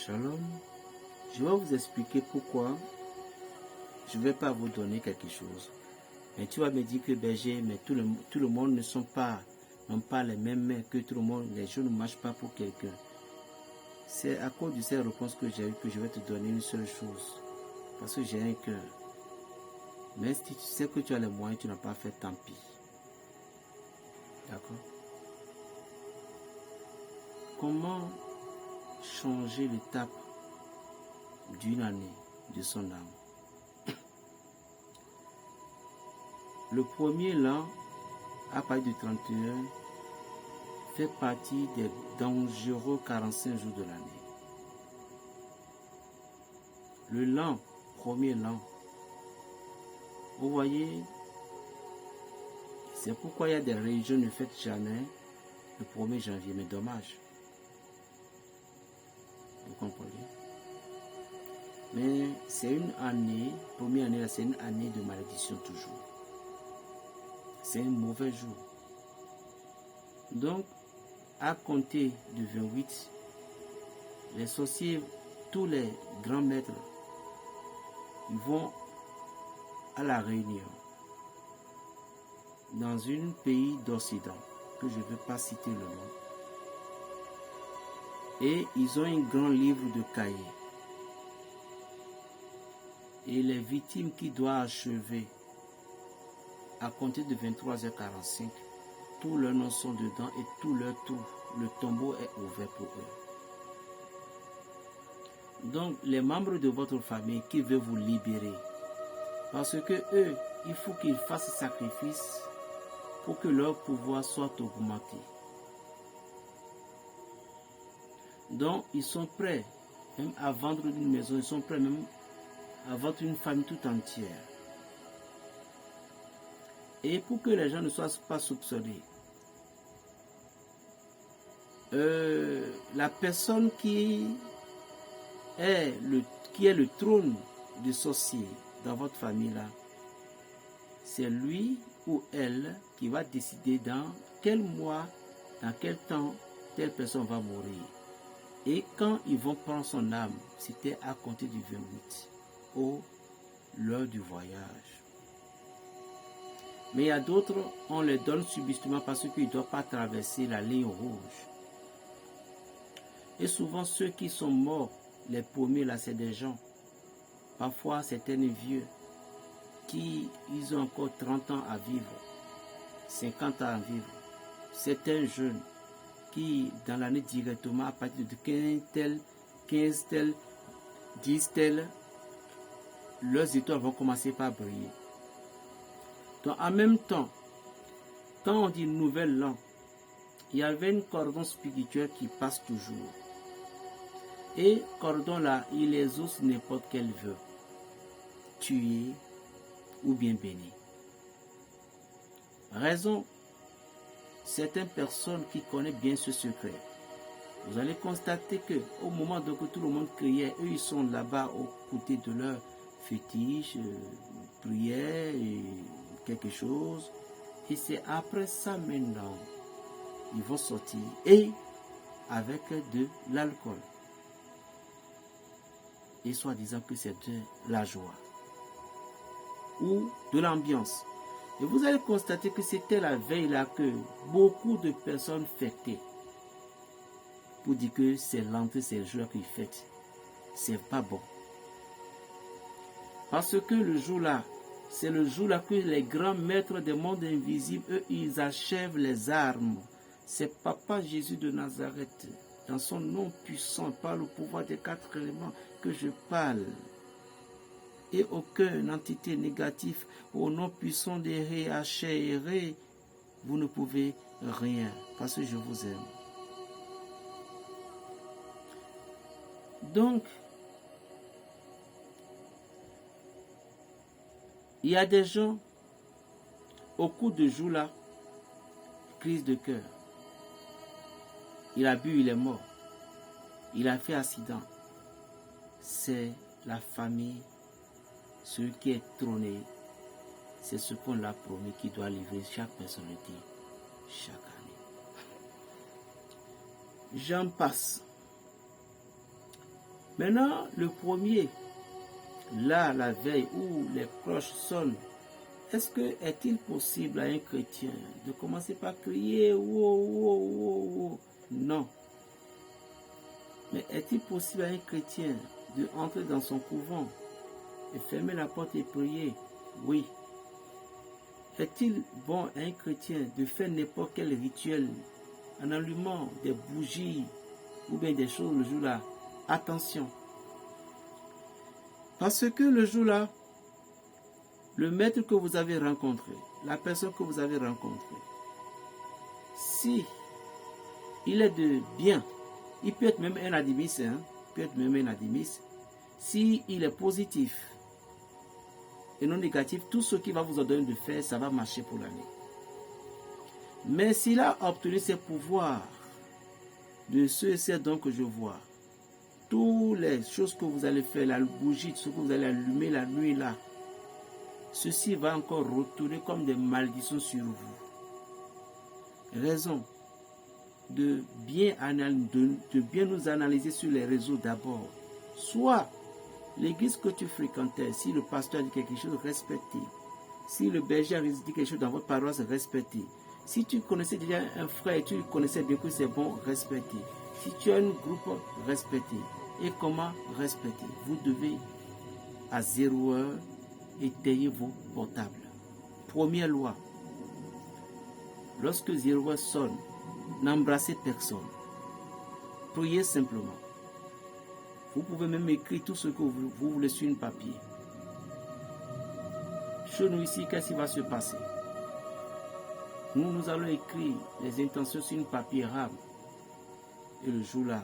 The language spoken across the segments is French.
Shalom. Je vais vous expliquer pourquoi je ne vais pas vous donner quelque chose. Mais tu vas me dire que berger, mais tout le monde n'ont pas les mêmes mains, que tout le monde, les choses ne marchent pas pour quelqu'un. C'est à cause de ces réponses que j'ai eues que je vais te donner une seule chose. Parce que j'ai un cœur. Mais si tu sais que tu as les moyens, tu n'as pas fait, tant pis. D'accord? Comment changer l'étape d'une année de son âme? Le premier l'an, à partir du 31, fait partie des dangereux 45 jours de l'année. Premier l'an, vous voyez, c'est pourquoi il y a des religions qui ne fêtent jamais le 1er janvier, mais dommage. Vous comprenez? Mais c'est une année, première année, c'est une année de malédiction toujours. C'est un mauvais jour. Donc, à compter du 28, les sorciers, tous les grands maîtres, ils vont à la réunion dans un pays d'Occident, que je ne veux pas citer le nom. Et ils ont un grand livre de cahiers. Et les victimes qui doivent achever à compter de 23h45, tous leurs noms sont dedans et tout leur tour, le tombeau est ouvert pour eux. Donc, les membres de votre famille qui veulent vous libérer, parce que eux, il faut qu'ils fassent sacrifice pour que leur pouvoir soit augmenté. Donc, ils sont prêts même à vendre une maison, ils sont prêts même à vendre une famille tout entière. Et pour que les gens ne soient pas soupçonnés, la personne qui est le trône du sorcier dans votre famille là, c'est lui ou elle qui va décider dans quel mois, dans quel temps telle personne va mourir. Et quand ils vont prendre son âme, c'était à compter du 28, l'heure du voyage. Mais il y a d'autres, on les donne subitement parce qu'ils ne doivent pas traverser la ligne rouge. Et souvent, ceux qui sont morts, les premiers là, c'est des gens, parfois certains vieux, ils ont encore 30 ans à vivre, 50 ans à vivre. Certains jeunes qui, dans l'année directement, à partir de 15 tel, 10 tel, leurs étoiles vont commencer par briller. Donc, en même temps, quand on dit nouvel an, il y avait une cordon spirituel qui passe toujours. Et cordon là, il exauce n'importe quel vœu, tuer ou bien bénir. Raison, certaines personnes qui connaissent bien ce secret, vous allez constater que au moment où tout le monde criait, eux ils sont là-bas aux côtés de leur fétiche, prière, quelque chose. Et c'est après ça maintenant, ils vont sortir et avec de l'alcool. Et soi-disant que c'est de la joie ou de l'ambiance. Et vous allez constater que c'était la veille là que beaucoup de personnes fêtaient. Pour dire que c'est l'entrée, c'est le jour qu'ils fêtent. C'est pas bon. Parce que le jour là, c'est le jour là que les grands maîtres des mondes invisibles, eux, ils achèvent les armes. C'est Papa Jésus de Nazareth, dans son nom puissant, par le pouvoir des 4 éléments que je parle. Et aucune entité négative, au nom puissant des Ré, Haché et Ré, vous ne pouvez rien, parce que je vous aime. Donc, il y a des gens, au cours de jour là, crise de cœur. Il a bu, il est mort. Il a fait accident. C'est la famille, celui qui est trôné. C'est ce qu'on l'a promis qui doit livrer chaque personnalité chaque année. J'en passe. Maintenant, le premier, là, la veille où les cloches sonnent, est-il possible à un chrétien de commencer par crier wow, wow, wow, wow? Non. Mais est-il possible à un chrétien de entrer dans son couvent et fermer la porte et prier? Oui. Est-il bon à un chrétien de faire n'importe quel rituel en allumant des bougies ou bien des choses le jour-là? Attention. Parce que le jour-là, le maître que vous avez rencontré, la personne que vous avez rencontrée, si il est de bien, il peut être même un animiste, si il est positif et non négatif, tout ce qu'il va vous ordonner de faire, ça va marcher pour l'année. Mais s'il a obtenu ses pouvoirs de ceux et celles dons que je vois, toutes les choses que vous allez faire, la bougie, ce que vous allez allumer la nuit là, ceci va encore retourner comme des malédictions sur vous. Raison de bien nous analyser sur les réseaux d'abord. Soit l'église que tu fréquentais, si le pasteur dit quelque chose, respectez. Si le berger a dit quelque chose dans votre paroisse, respectez. Si tu connaissais déjà un frère et tu connaissais bien que c'est bon, respectez. Si tu as un groupe, respectez. Et comment respecter? Vous devez à 0 heure éteindre vos portables. Première loi. Lorsque 0 heure sonne, n'embrassez personne. Priez simplement. Vous pouvez même écrire tout ce que vous voulez sur un papier. Chez nous ici, qu'est-ce qui va se passer? Nous allons écrire les intentions sur un papier rame. Et le jour-là,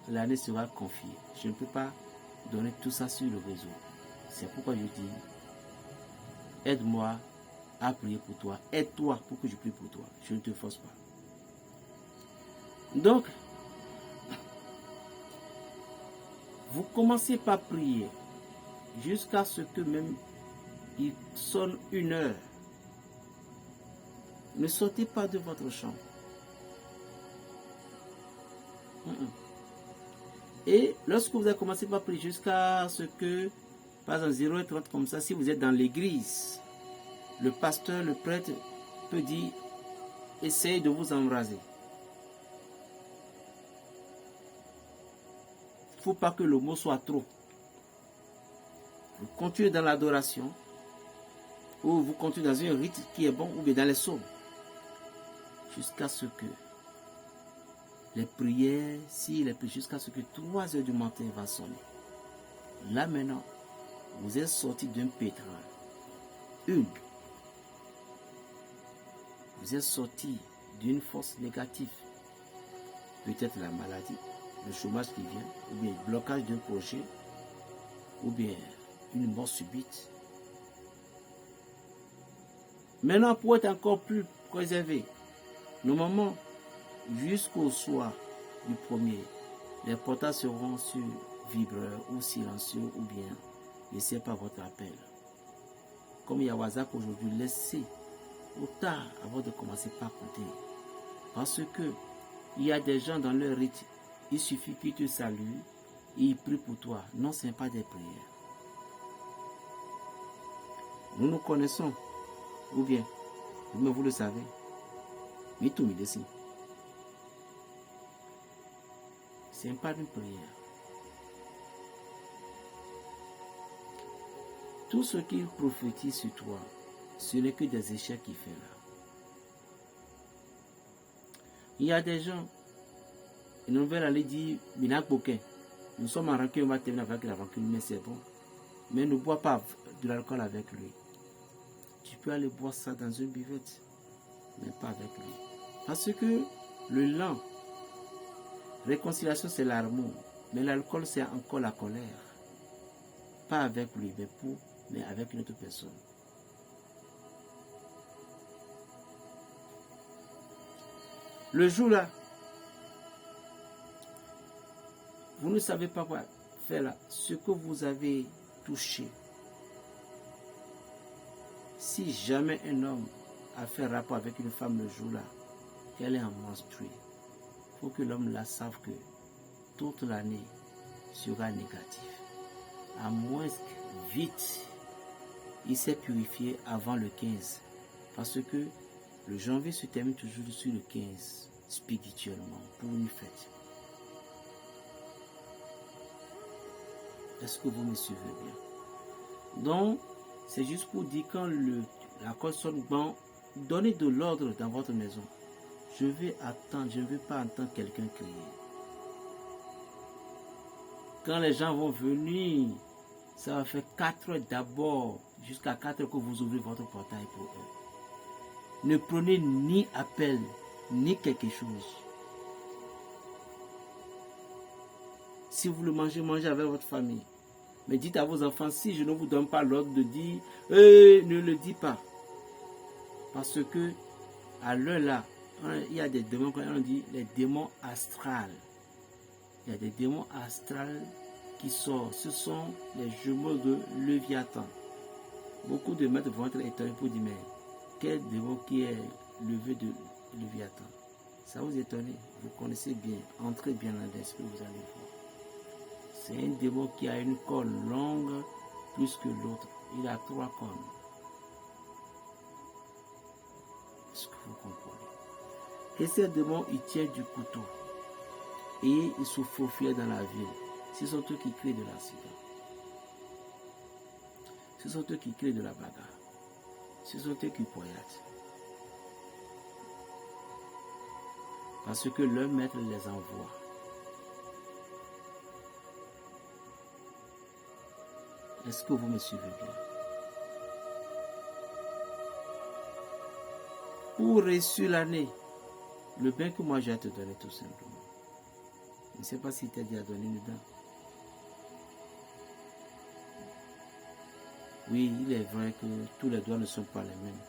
l'année sera confiée. Je ne peux pas donner tout ça sur le réseau. C'est pourquoi je dis, aide-moi à prier pour toi. Aide-toi pour que je prie pour toi. Je ne te force pas. Donc, vous commencez par prier jusqu'à ce que même il sonne 1 heure. Ne sortez pas de votre chambre. Et lorsque vous avez commencé par prier jusqu'à ce que, par exemple 0h30 comme ça, si vous êtes dans l'église, le pasteur, le prêtre peut dire, essayez de vous embraser. Il ne faut pas que le mot soit trop. Vous continuez dans l'adoration, ou vous continuez dans un rite qui est bon, ou bien dans les psaumes, jusqu'à ce que les prières, jusqu'à ce que 3 heures du matin va sonner. Là maintenant, vous êtes sorti d'un pétrin. Vous êtes sorti d'une force négative. Peut-être la maladie, le chômage qui vient, ou bien le blocage d'un projet, ou bien une mort subite. Maintenant, pour être encore plus préservé, normalement, jusqu'au soir du premier, les portables seront sur vibreur ou silencieux ou bien laissez pas votre appel. Comme il y a WhatsApp aujourd'hui, laissez au tard avant de commencer par compter. Parce que il y a des gens dans leur rite, il suffit qu'ils te saluent et ils prient pour toi. Non, ce n'est pas des prières. Nous nous connaissons, ou bien, vous le savez, mais tout me ici. Ce n'est pas une prière. Tout ce qu'il prophétise sur toi, ce n'est que des échecs qu'il fait là. Il y a des gens, ils veulent aller dire, nous sommes en rancune, on va terminer avec la rancune, mais c'est bon. Mais ne bois pas de l'alcool avec lui. Tu peux aller boire ça dans une buvette, mais pas avec lui. Parce que le lent, réconciliation c'est l'amour, mais l'alcool c'est encore la colère. Pas avec lui, mais avec une autre personne. Le jour là, vous ne savez pas quoi faire là. Ce que vous avez touché. Si jamais un homme a fait rapport avec une femme le jour là, qu'elle est en menstruée, il faut que l'homme là sache que toute l'année sera négatif. À moins que vite, il s'est purifié avant le 15. Parce que le janvier se termine toujours sur le 15, spirituellement, pour une fête. Est-ce que vous me suivez bien? Donc, c'est juste pour dire quand la cloche sonne, bon, donnez de l'ordre dans votre maison. Je vais attendre, je ne veux pas entendre quelqu'un crier. Quand les gens vont venir, ça va faire 4 heures d'abord, jusqu'à 4 heures que vous ouvrez votre portail pour eux. Ne prenez ni appel, ni quelque chose. Si vous le mangez, mangez avec votre famille. Mais dites à vos enfants, si je ne vous donne pas l'ordre de dire, ne le dis pas. Parce que à l'heure là, il y a des démons, quand on dit les démons astrales. Il y a des démons astrales qui sortent. Ce sont les jumeaux de Léviathan. Beaucoup de maîtres vont être étonnés pour dire, mais quel démon qui est levé de Léviathan? Ça vous étonne? Vous connaissez bien. Entrez bien dans l'esprit, vous allez voir. C'est un démon qui a une corne longue plus que l'autre. Il a 3 cornes. Est-ce que vous comprenez? Et ces démons, ils tiennent du couteau. Et ils se faufilent dans la ville. Ce sont eux qui créent de l'accident. Ce sont eux qui créent de la bagarre. Ce sont eux qui poignardent. Parce que leur maître les envoie. Est-ce que vous me suivez bien? Pour réussir l'année, le bien que moi j'ai te donner tout simplement. Je ne sais pas si tu as déjà donné une dent. Oui, il est vrai que tous les doigts ne sont pas les mêmes.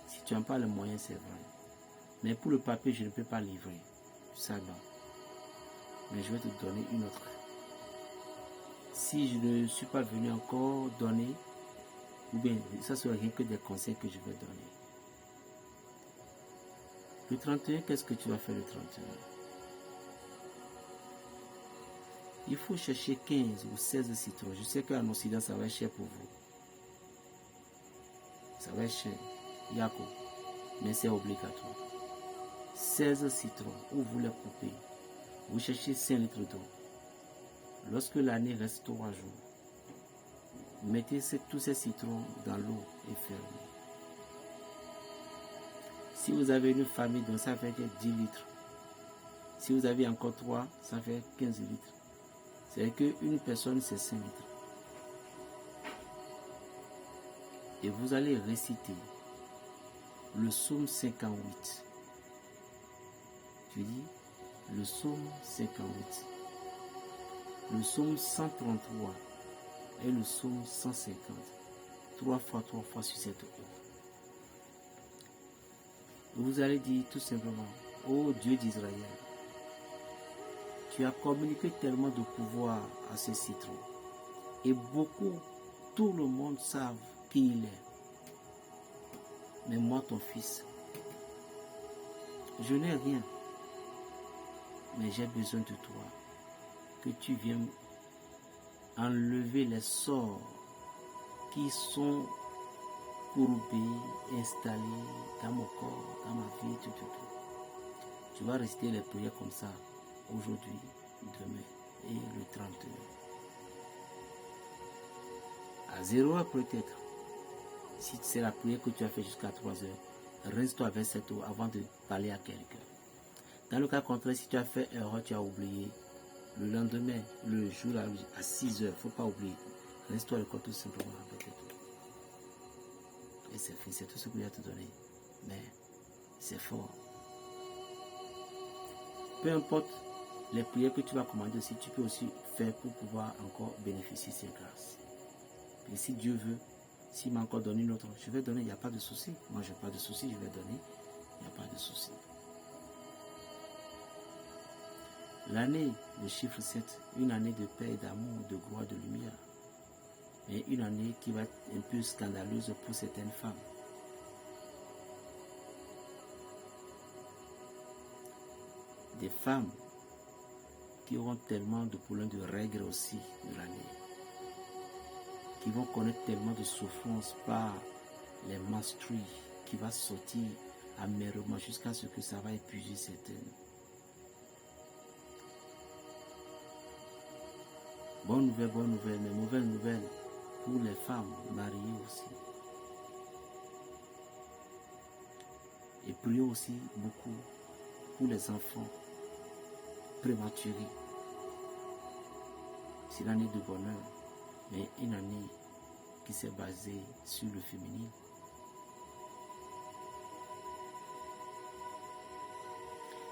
Si tu n'as pas les moyens, c'est vrai. Mais pour le papier, je ne peux pas livrer. Ça, non. Mais je vais te donner une autre. Si je ne suis pas venu encore donner, ou bien ça sera rien que des conseils que je vais donner. Le 31, qu'est-ce que tu vas faire le 31? Il faut chercher 15 ou 16 citrons. Je sais qu'en Occident, ça va être cher pour vous. Ça va être cher. Yako. Mais c'est obligatoire. 16 citrons, où vous les coupez. Vous cherchez 5 litres d'eau. Lorsque l'année reste 3 jours, mettez tous ces citrons dans l'eau et fermez. Si vous avez une famille, donc ça fait 10 litres. Si vous avez encore 3, ça fait 15 litres. C'est qu'une personne, c'est 5 litres. Et vous allez réciter le psaume 58. Tu dis le psaume 58, le psaume 133 et le psaume 150. 3 fois sur cette eau. Vous allez dire tout simplement, ô Dieu d'Israël, tu as communiqué tellement de pouvoir à ce citron. Et beaucoup, tout le monde savent qui il est. Mais moi, ton fils, je n'ai rien. Mais j'ai besoin de toi. Que tu viennes enlever les sorts qui sont courbés, installés dans mon corps, dans ma vie, tout. Tu vas rester les prières comme ça, aujourd'hui, demain et le 31. À 0 heure peut-être, si c'est la prière que tu as fait jusqu'à 3 heures, reste-toi avec cette eau avant de parler à quelqu'un. Dans le cas contraire, si tu as fait erreur, tu as oublié, le lendemain, le jour à 6 heures, il ne faut pas oublier. Reste-toi le corps tout simplement avec cette eau. Et c'est fini, c'est tout ce que je vais te donner. Mais c'est fort. Peu importe les prières que tu vas commander aussi, tu peux aussi faire pour pouvoir encore bénéficier de ces grâces. Et si Dieu veut, s'il m'a encore donné une autre, je vais donner, il n'y a pas de souci. Moi, je n'ai pas de souci, je vais donner, il n'y a pas de souci. L'année, le chiffre 7, une année de paix, d'amour, de gloire, de lumière. Mais une année qui va être un peu scandaleuse pour certaines femmes. Des femmes qui auront tellement de problèmes de règles aussi de l'année, qui vont connaître tellement de souffrances par les menstrues, qui va sortir amèrement jusqu'à ce que ça va épuiser certaines. Bonne nouvelle, mais mauvaise nouvelle pour les femmes mariées aussi. Et prions aussi beaucoup pour les enfants prématurés. C'est l'année de bonheur, mais une année qui s'est basée sur le féminin.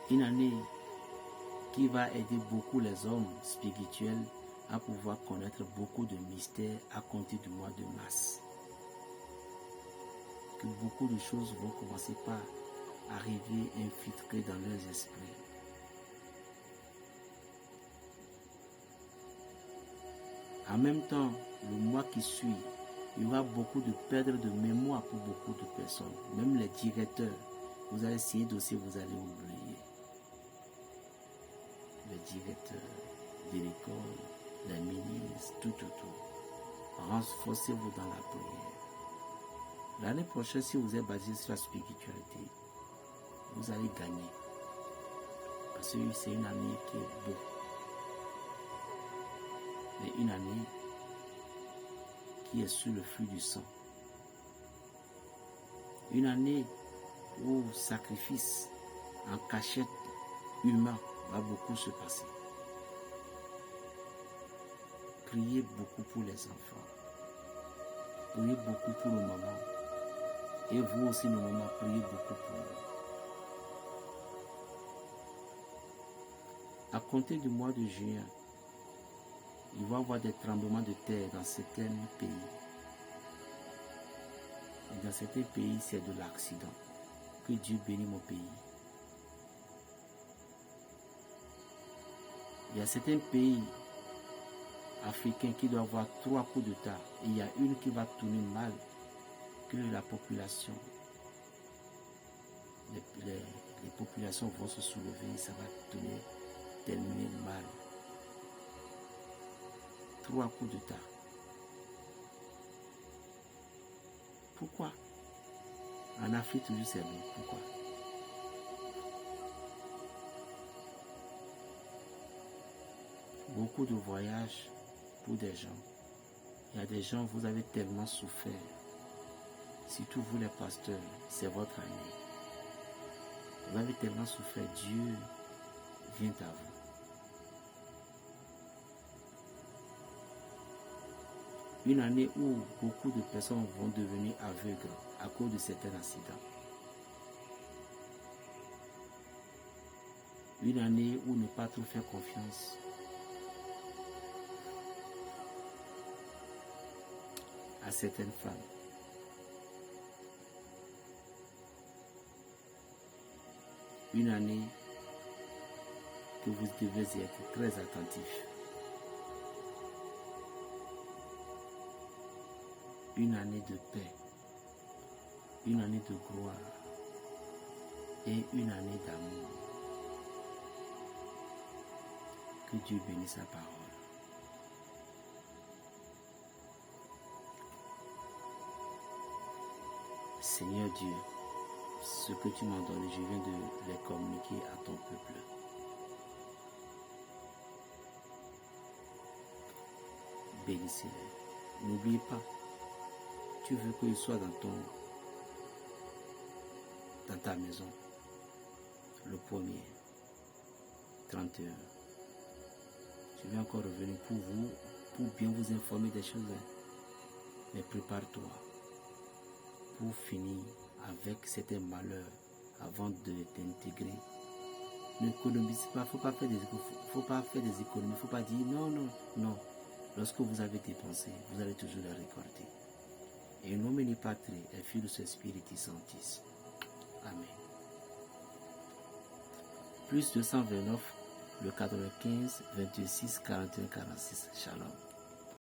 Une année qui va aider beaucoup les hommes spirituels à pouvoir connaître beaucoup de mystères à compter du mois de mars. Que beaucoup de choses vont commencer par arriver infiltrées dans leurs esprits. En même temps, le mois qui suit, il y aura beaucoup de perte de mémoire pour beaucoup de personnes. Même les directeurs, vous allez essayer d'aussi, vous allez oublier. Les directeurs de l'école, les ministres, tout. Renforcez-vous dans la prière. L'année prochaine, si vous êtes basé sur la spiritualité, vous allez gagner. Parce que c'est une année qui est beau. Mais une année qui est sous le flux du sang. Une année où sacrifice en cachette humain va beaucoup se passer. Priez beaucoup pour les enfants. Priez beaucoup pour nos mamans. Et vous aussi, nos mamans, priez beaucoup pour nous. À compter du mois de juin, il va y avoir des tremblements de terre dans certains pays. Et dans certains pays, c'est de l'accident. Que Dieu bénisse mon pays. Il y a certains pays africains qui doivent avoir 3 coups d'État. Et il y a une qui va tourner mal, que la population, les populations vont se soulever et ça va terminer mal. 3 coups d'État. Pourquoi? En Afrique, toujours c'est bon. Pourquoi? Beaucoup de voyages pour des gens. Il y a des gens, vous avez tellement souffert. Surtout vous les pasteurs, c'est votre année. Vous avez tellement souffert, Dieu vient à vous. Une année où beaucoup de personnes vont devenir aveugles à cause de certains accidents. Une année où ne pas trop faire confiance. À certaines femmes. Une année que vous devez être très attentif. Une année de paix, une année de gloire et une année d'amour. Que Dieu bénisse sa parole. Seigneur Dieu, ce que tu m'as donné, je viens de les communiquer à ton peuple. Bénissez-les. N'oubliez pas, tu veux qu'il soit dans ta maison. Le premier, 31. Je vais encore revenir pour vous, pour bien vous informer des choses. Mais prépare-toi pour finir avec certains malheurs avant de t'intégrer. N'économise pas, il ne faut pas faire des économies, il ne faut pas dire non. Lorsque vous avez dépensé, vous allez toujours les récolter. Et in nomine Patri et Filus et Spiritus Sanctis. Amen. Plus 229, le 95, 26, 41, 46. Shalom.